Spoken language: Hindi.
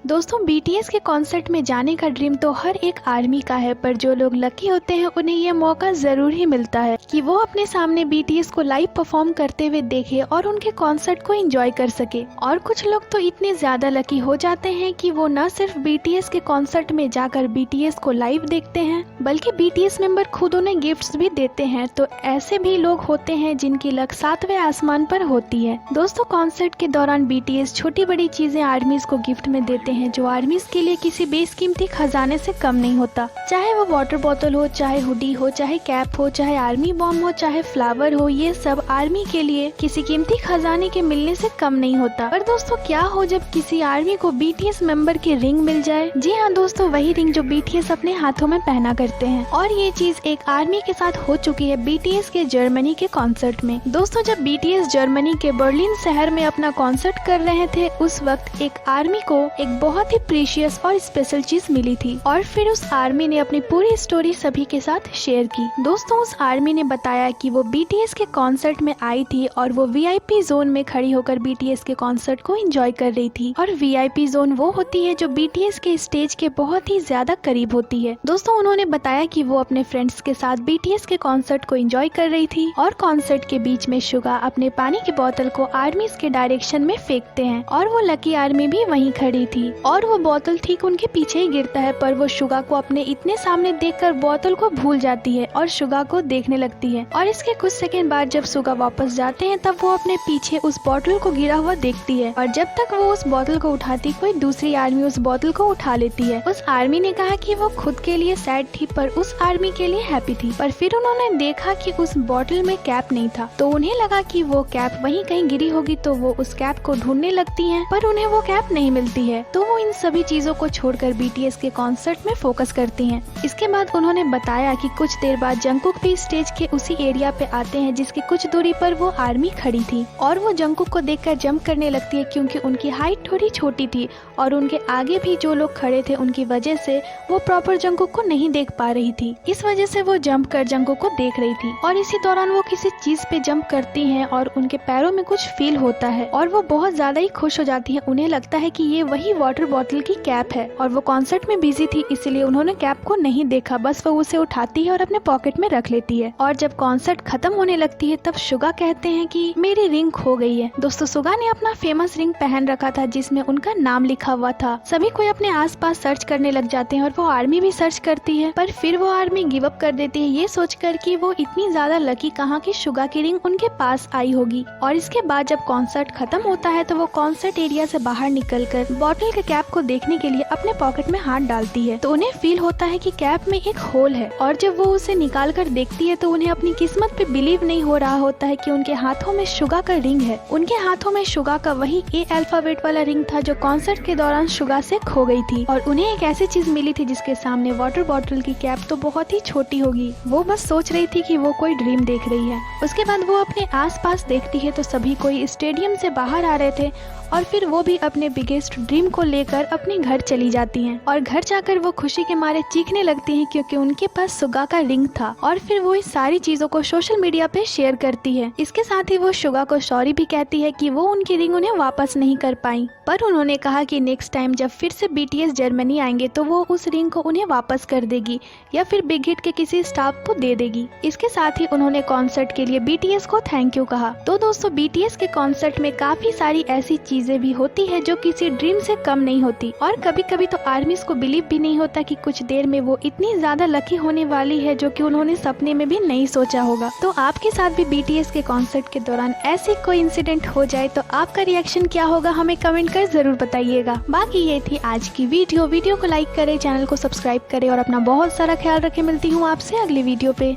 दोस्तों बीटीएस के कॉन्सर्ट में जाने का ड्रीम तो हर एक आर्मी का है, पर जो लोग लकी होते हैं उन्हें ये मौका जरूर ही मिलता है कि वो अपने सामने बीटीएस को लाइव परफॉर्म करते हुए देखे और उनके कॉन्सर्ट को एंजॉय कर सके। और कुछ लोग तो इतने ज्यादा लकी हो जाते हैं कि वो न सिर्फ बीटीएस के कॉन्सर्ट में जाकर बीटीएस को लाइव देखते हैं, बल्कि बीटीएस मेंबर खुद उन्हें गिफ्ट्स भी देते हैं। तो ऐसे भी लोग होते हैं जिनकी लक 7वें आसमान पर होती है। दोस्तों कॉन्सर्ट के दौरान बीटीएस छोटी बड़ी चीजें आर्मीज को गिफ्ट में देते हैं, जो आर्मीज के लिए किसी बेशकीमती खजाने से कम नहीं होता। चाहे वो वाटर बोतल हो, चाहे हुडी हो, चाहे कैप हो, चाहे आर्मी बॉम्ब हो, चाहे फ्लावर हो, ये सब आर्मी के लिए किसी कीमती खजाने के मिलने से कम नहीं होता। पर दोस्तों क्या हो जब किसी आर्मी को बीटीएस मेंबर की रिंग मिल जाए? जी हाँ दोस्तों, वही रिंग जो बीटीएस अपने हाथों में पहना करते हैं। और ये चीज एक आर्मी के साथ हो चुकी है बीटीएस के जर्मनी के कॉन्सर्ट में। दोस्तों जब बीटीएस जर्मनी के बर्लिन शहर में अपना कॉन्सर्ट कर रहे थे, उस वक्त एक आर्मी को एक बहुत ही प्रीशियस और स्पेशल चीज मिली थी, और फिर उस आर्मी ने अपनी पूरी स्टोरी सभी के साथ शेयर की। दोस्तों उस आर्मी ने बताया कि वो बीटीएस के कॉन्सर्ट में आई थी और वो वीआईपी जोन में खड़ी होकर बीटीएस के कॉन्सर्ट को एंजॉय कर रही थी। और वीआईपी जोन वो होती है जो बीटीएस के स्टेज के बहुत ही ज्यादा करीब होती है। दोस्तों उन्होंने बताया कि वो अपने फ्रेंड्स के साथ बीटीएस के कॉन्सर्ट को एंजॉय कर रही थी, और कॉन्सर्ट के बीच में शुगा अपने पानी की बोतल को आर्मीज के डायरेक्शन में फेंकते हैं, और वो लकी आर्मी भी वहीं खड़ी थी और वो बोतल ठीक उनके पीछे ही गिरता है। पर वो शुगा को अपने इतने सामने देखकर बोतल को भूल जाती है और शुगा को देखने लगती है। और इसके कुछ सेकंड बाद जब शुगा वापस जाते हैं, तब वो अपने पीछे उस बोतल को गिरा हुआ देखती है, और जब तक वो उस बोतल को उठाती, कोई दूसरी आर्मी उस बोतल को उठा लेती है। उस आर्मी ने कहा कि वो खुद के लिए सैड थी, पर उस आर्मी के लिए हैप्पी थी। पर फिर उन्होंने देखा कि उस बोतल में कैप नहीं था, तो उन्हें लगा कि वो कैप वहीं कहीं गिरी होगी, तो वो उस कैप को ढूंढने लगती है, पर उन्हें वो कैप नहीं मिलती है। तो वो इन सभी चीजों को छोड़कर बीटीएस के कॉन्सर्ट में फोकस करती हैं। इसके बाद उन्होंने बताया कि कुछ देर बाद जंगकुक भी स्टेज के उसी एरिया पे आते हैं जिसकी कुछ दूरी पर वो आर्मी खड़ी थी, और वो जंगकुक को देखकर जंप करने लगती है, क्योंकि उनकी हाइट थोड़ी छोटी थी और उनके आगे भी जो लोग खड़े थे उनकी वजह से वो प्रॉपर जंगकुक को नहीं देख पा रही थी। इस वजह से वो जंप कर जंगकुक को देख रही थी, और इसी दौरान वो किसी चीज पे जंप करती हैं और उनके पैरों में कुछ फील होता है, और वो बहुत ज्यादा ही खुश हो जाती है। उन्हें लगता है कि ये वही वाटर बॉटल की कैप है, और वो कॉन्सर्ट में बिजी थी इसलिए उन्होंने कैप को नहीं देखा, बस वो उसे उठाती है और अपने पॉकेट में रख लेती है। और जब कॉन्सर्ट खत्म होने लगती है, तब शुगा कहते हैं कि मेरी रिंग खो गई है। दोस्तों शुगा ने अपना फेमस रिंग पहन रखा था जिसमें उनका नाम लिखा हुआ था। सभी कोई अपने आसपास सर्च करने लग जाते हैं, और वो आर्मी भी सर्च करती है, पर फिर वो आर्मी गिव अप कर देती है, ये सोचकर कि वो इतनी ज्यादा लकी कहाँ की शुगा की रिंग उनके पास आई होगी। और इसके बाद जब कॉन्सर्ट खत्म होता है, तो वो कॉन्सर्ट एरिया से बाहर निकलकर बॉटल के कैप को देखने के लिए अपने पॉकेट में हाथ डालती है, तो उन्हें फील होता है कि कैप में एक होल है। और जब वो उसे निकाल कर देखती है, तो उन्हें अपनी किस्मत पे बिलीव नहीं हो रहा होता है कि उनके हाथों में शुगा का रिंग है। उनके हाथों में शुगा का वही ए अल्फाबेट वाला रिंग था जो कॉन्सर्ट के दौरान शुगा से खो गई थी, और उन्हें एक ऐसी चीज मिली थी जिसके सामने वाटर बॉटल की कैप तो बहुत ही छोटी होगी। वो बस सोच रही थी कि वो कोई ड्रीम देख रही है। उसके बाद वो अपने आसपास देखती है, तो सभी कोई स्टेडियम से बाहर आ रहे थे, और फिर वो भी अपने बिगेस्ट ड्रीम को लेकर अपने घर चली जाती हैं। और घर जाकर वो खुशी के मारे चीखने लगती हैं, क्योंकि उनके पास शुगा का रिंग था। और फिर वो इस सारी चीजों को सोशल मीडिया पे शेयर करती है। इसके साथ ही वो शुगा को सॉरी भी कहती है कि वो उनकी रिंग उन्हें वापस नहीं कर पाई, पर उन्होंने कहा कि नेक्स्ट टाइम जब फिर से बीटीएस जर्मनी आएंगे तो वो उस रिंग को उन्हें वापस कर देगी, या फिर बिग हिट के किसी स्टाफ को दे देगी। इसके साथ ही उन्होंने कॉन्सर्ट के लिए बीटीएस को थैंक यू कहा। तो दोस्तों बीटीएस के कॉन्सर्ट में काफी सारी ऐसी चीजें भी होती है जो किसी ड्रीम से कम नहीं होती, और कभी कभी तो आर्मीज को बिलीव भी नहीं होता कि कुछ देर में वो इतनी ज्यादा लकी होने वाली है, जो कि उन्होंने सपने में भी नहीं सोचा होगा। तो आपके साथ भी बीटीएस के कॉन्सर्ट के दौरान ऐसी कोई इंसिडेंट हो जाए तो आपका रिएक्शन क्या होगा, हमें कमेंट कर जरूर बताइएगा। बाकी ये थी आज की वीडियो को लाइक करें, चैनल को सब्सक्राइब करें और अपना बहुत सारा ख्याल रखें। मिलती हूँ आपसे अगली वीडियो पे।